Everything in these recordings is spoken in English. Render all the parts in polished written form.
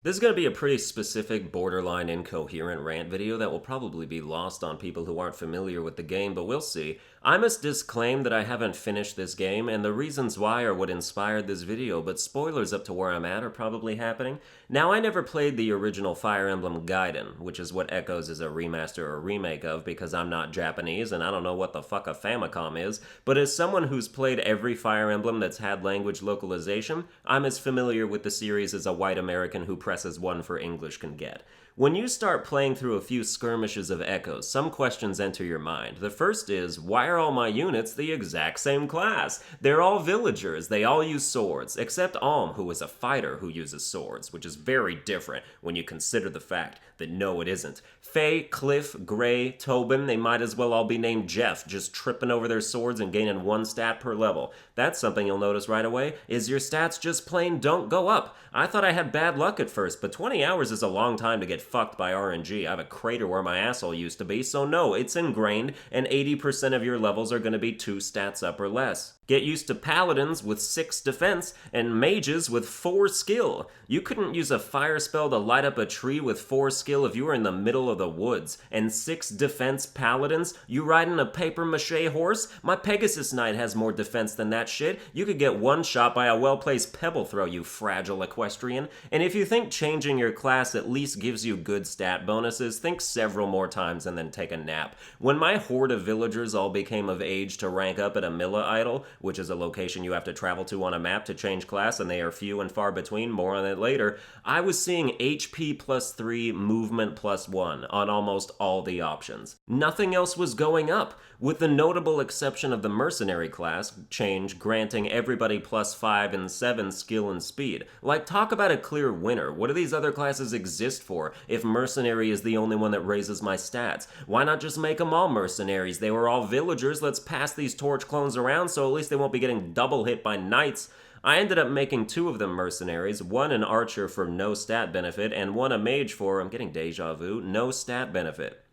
This is going to be a pretty specific, borderline incoherent rant video that will probably be lost on people who aren't familiar with the game, but we'll see. I must disclaim that I haven't finished this game, and the reasons why are what inspired this video, but spoilers up to where I'm at are probably happening. Now, I never played the original Fire Emblem Gaiden, which is what Echoes is a remaster or remake of because I'm not Japanese and I don't know what the fuck a Famicom is, but as someone who's played every Fire Emblem that's had language localization, I'm as familiar with the series as a white American who presses 1 for English can get. When you start playing through a few skirmishes of Echoes, some questions enter your mind. The first is, why are all my units the exact same class? They're all villagers, they all use swords, except Alm, who is a fighter who uses swords, which is very different when you consider the fact that no, it isn't. Faye, Cliff, Gray, Tobin, they might as well all be named Jeff, just tripping over their swords and gaining 1 stat per level. That's something you'll notice right away, is your stats just plain don't go up. I thought I had bad luck at first, but 20 hours is a long time to get fucked by RNG. I have a crater where my asshole used to be, so no, it's ingrained, and 80% of your levels are going to be 2 stats up or less. Get used to paladins with 6 defense and mages with 4 skill. You couldn't use a fire spell to light up a tree with 4 skill if you were in the middle of the woods. And 6 defense paladins? You riding a paper mache horse? My Pegasus Knight has more defense than that shit. You could get one shot by a well-placed pebble throw, you fragile equestrian. And if you think changing your class at least gives you good stat bonuses, think several more times and then take a nap. When my horde of villagers all became of age to rank up at a Milla idol, which is a location you have to travel to on a map to change class, and they are few and far between, more on it later, I was seeing HP plus 3, movement plus 1 on almost all the options. Nothing else was going up, with the notable exception of the mercenary class change granting everybody plus 5 and 7 skill and speed. Like, talk about a clear winner. What do these other classes exist for if mercenary is the only one that raises my stats? Why not just make them all mercenaries? They were all villagers, let's pass these torch clones around so at least they won't be getting double hit by knights. I ended up making 2 of them mercenaries, one an archer for no stat benefit, and one a mage for, I'm getting deja vu, no stat benefit.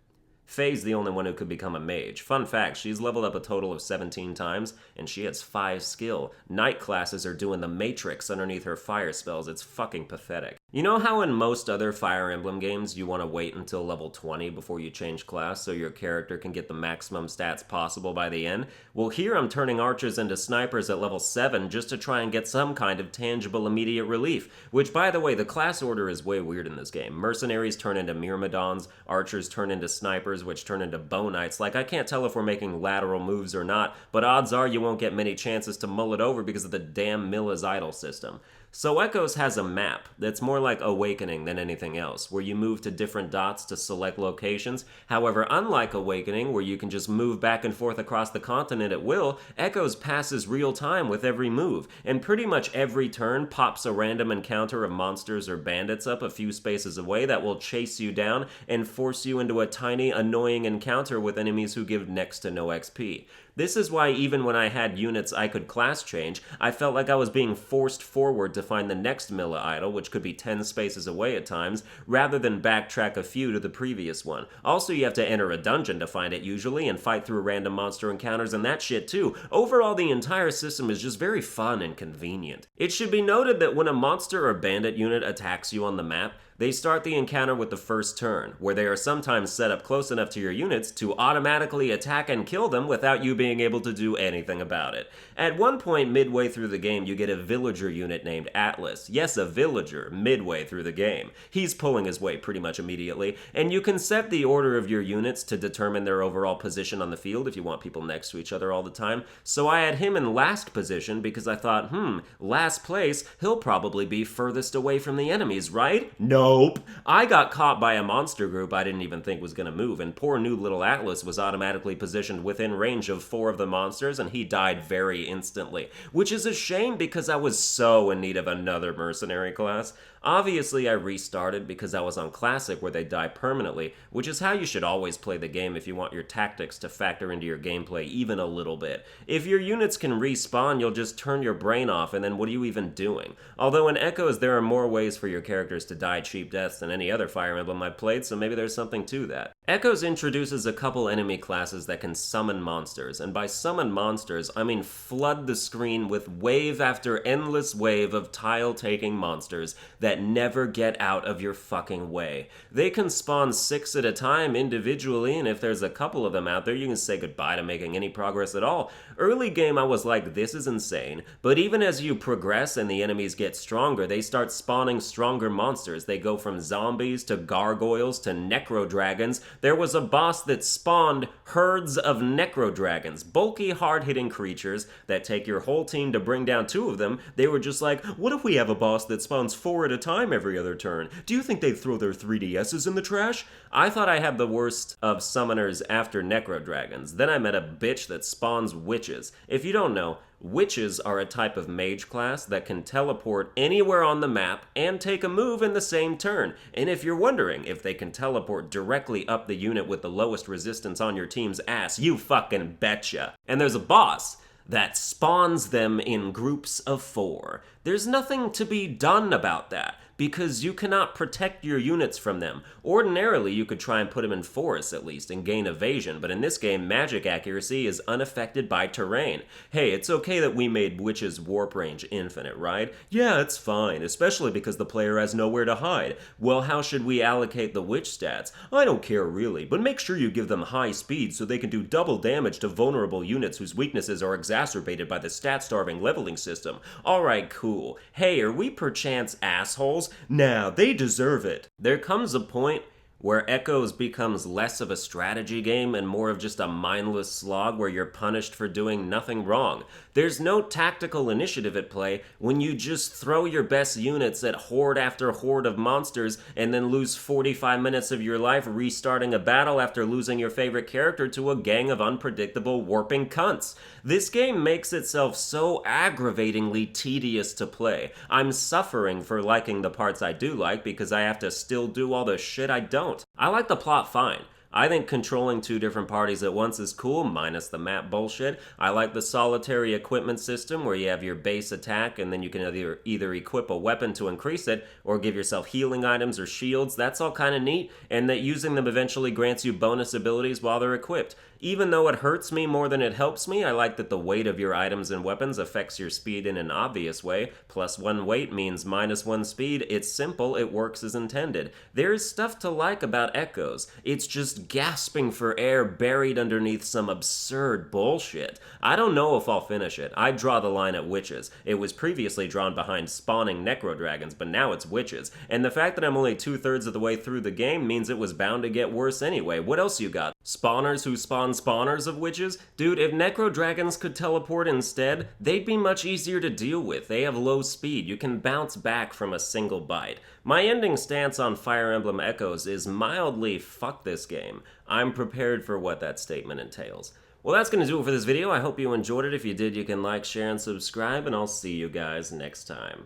Faye's the only one who could become a mage. Fun fact, she's leveled up a total of 17 times, and she has 5 skill. Knight classes are doing the Matrix underneath her fire spells. It's fucking pathetic. You know how in most other Fire Emblem games you want to wait until level 20 before you change class so your character can get the maximum stats possible by the end? Well, here I'm turning archers into snipers at level 7 just to try and get some kind of tangible immediate relief. Which, by the way, the class order is way weird in this game. Mercenaries turn into Myrmidons, archers turn into snipers, which turn into bow knights. Like, I can't tell if we're making lateral moves or not, but odds are you won't get many chances to mull it over because of the damn Milla's idol system. So Echoes has a map that's more like Awakening than anything else, where you move to different dots to select locations. However, unlike Awakening, where you can just move back and forth across the continent at will, Echoes passes real time with every move, and pretty much every turn pops a random encounter of monsters or bandits up a few spaces away that will chase you down and force you into a tiny, annoying encounter with enemies who give next to no XP. This is why even when I had units I could class change, I felt like I was being forced forward to find the next Milla idol, which could be 10 spaces away at times, rather than backtrack a few to the previous one. Also, you have to enter a dungeon to find it usually, and fight through random monster encounters and that shit too. Overall, the entire system is just very fun and convenient. It should be noted that when a monster or bandit unit attacks you on the map, they start the encounter with the first turn, where they are sometimes set up close enough to your units to automatically attack and kill them without you being able to do anything about it. At one point midway through the game, you get a villager unit named Atlas. Yes, a villager, midway through the game. He's pulling his weight pretty much immediately, and you can set the order of your units to determine their overall position on the field if you want people next to each other all the time. So I had him in last position because I thought, last place, he'll probably be furthest away from the enemies, right? Nope. I got caught by a monster group I didn't even think was gonna move, and poor new little Atlas was automatically positioned within range of 4 of the monsters, and he died very instantly. Which is a shame because I was so in need of another mercenary class. Obviously, I restarted because I was on Classic where they die permanently, which is how you should always play the game if you want your tactics to factor into your gameplay even a little bit. If your units can respawn, you'll just turn your brain off, and then what are you even doing? Although in Echoes, there are more ways for your characters to die cheap deaths than any other Fire Emblem I've played, so maybe there's something to that. Echoes introduces a couple enemy classes that can summon monsters, and by summon monsters, I mean flood the screen with wave after endless wave of tile-taking monsters that never get out of your fucking way. They can spawn 6 at a time individually, and if there's a couple of them out there, you can say goodbye to making any progress at all. Early game, I was like, this is insane, but even as you progress and the enemies get stronger, they start spawning stronger monsters. They go from zombies to gargoyles to necro dragons. There was a boss that spawned herds of necro dragons, bulky, hard-hitting creatures that take your whole team to bring down 2 of them. They were just like, what if we have a boss that spawns 4 at a time every other turn? Do you think they'd throw their 3DSs in the trash? I thought I had the worst of summoners after necro dragons. Then I met a bitch that spawns witches. If you don't know, witches are a type of mage class that can teleport anywhere on the map and take a move in the same turn. And if you're wondering if they can teleport directly up the unit with the lowest resistance on your team's ass, you fucking betcha. And there's a boss that spawns them in groups of 4. There's nothing to be done about that, because you cannot protect your units from them. Ordinarily, you could try and put them in forests at least and gain evasion, but in this game, magic accuracy is unaffected by terrain. Hey, it's okay that we made Witch's warp range infinite, right? Yeah, it's fine, especially because the player has nowhere to hide. Well, how should we allocate the Witch stats? I don't care really, but make sure you give them high speed so they can do double damage to vulnerable units whose weaknesses are exacerbated by the stat-starving leveling system. Alright, cool. Hey, are we perchance assholes? Now, they deserve it. There comes a point where Echoes becomes less of a strategy game and more of just a mindless slog where you're punished for doing nothing wrong. There's no tactical initiative at play when you just throw your best units at horde after horde of monsters and then lose 45 minutes of your life restarting a battle after losing your favorite character to a gang of unpredictable warping cunts. This game makes itself so aggravatingly tedious to play. I'm suffering for liking the parts I do like because I have to still do all the shit I don't. I like the plot fine. I think controlling 2 different parties at once is cool, minus the map bullshit. I like the solitary equipment system where you have your base attack and then you can either equip a weapon to increase it or give yourself healing items or shields. That's all kind of neat, and that using them eventually grants you bonus abilities while they're equipped. Even though it hurts me more than it helps me, I like that the weight of your items and weapons affects your speed in an obvious way. +1 weight means -1 speed. It's simple, it works as intended. There is stuff to like about Echoes. It's just gasping for air buried underneath some absurd bullshit. I don't know if I'll finish it. I draw the line at witches. It was previously drawn behind spawning necro dragons, but now it's witches. And the fact that I'm only 2/3 of the way through the game means it was bound to get worse anyway. What else you got? Spawners who spawn spawners of witches? Dude, if necro dragons could teleport instead, they'd be much easier to deal with. They have low speed. You can bounce back from a single bite. My ending stance on Fire Emblem Echoes is mildly fuck this game. I'm prepared for what that statement entails. Well, that's going to do it for this video. I hope you enjoyed it. If you did, you can like, share, and subscribe, and I'll see you guys next time.